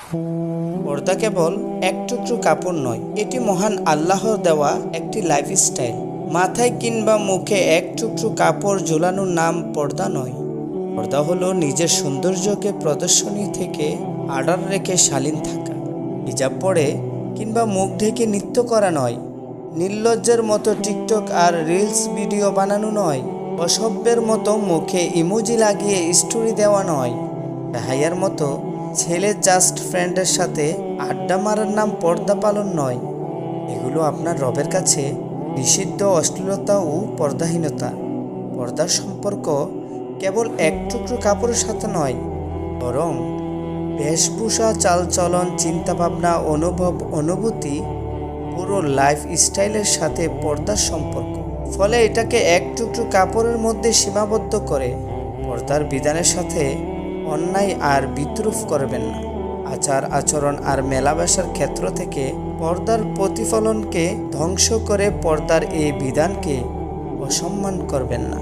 পর্দা কেবল এক টুকরো কাপড় নয়, এটি মহান আল্লাহর দেওয়া একটি লাইফস্টাইল। মাথায় কিংবা মুখে এক টুকরো কাপড় ঝোলানোর নাম পর্দা নয়। পর্দা হলো নিজের সৌন্দর্যকে প্রদর্শনী থেকে আড়াল রেখে শালীন থাকা। হিজাব পরে কিংবা মুখ ঢেকে নৃত্য করা নয়, নির্লজ্জের মতো টিকটক আর রিলস ভিডিও বানানো নয়, অসভ্যের মতো মুখে ইমোজি লাগিয়ে স্টোরি দেওয়া নয়, রাহাইয়ার মতো ছেলে জাস্ট ফ্রেন্ডের সাথে আড্ডা মারার নাম পর্দা পালন নয়। এগুলো আপনার রবের কাছে নিষিদ্ধ অশ্লীলতা ও পর্দাহীনতা। পর্দার সম্পর্ক কেবল এক টুকরো কাপড়ের সাথে নয়, বরং বেশভূষা, চালচলন, চিন্তাভাবনা, অনুভব, অনুভূতি, পুরো লাইফ স্টাইলের সাথে পর্দার সম্পর্ক। ফলে এটাকে এক টুকরো কাপড়ের মধ্যে সীমাবদ্ধ করে পর্দার বিধানের সাথে অন্যায় আর বিদ্রুপ করবেন না। আচার আচরণ আর মেলামেশার ক্ষেত্র থেকে পর্দার প্রতিফলনকে ধ্বংস করে পর্দার এই বিধানকে অসম্মান করবেন না।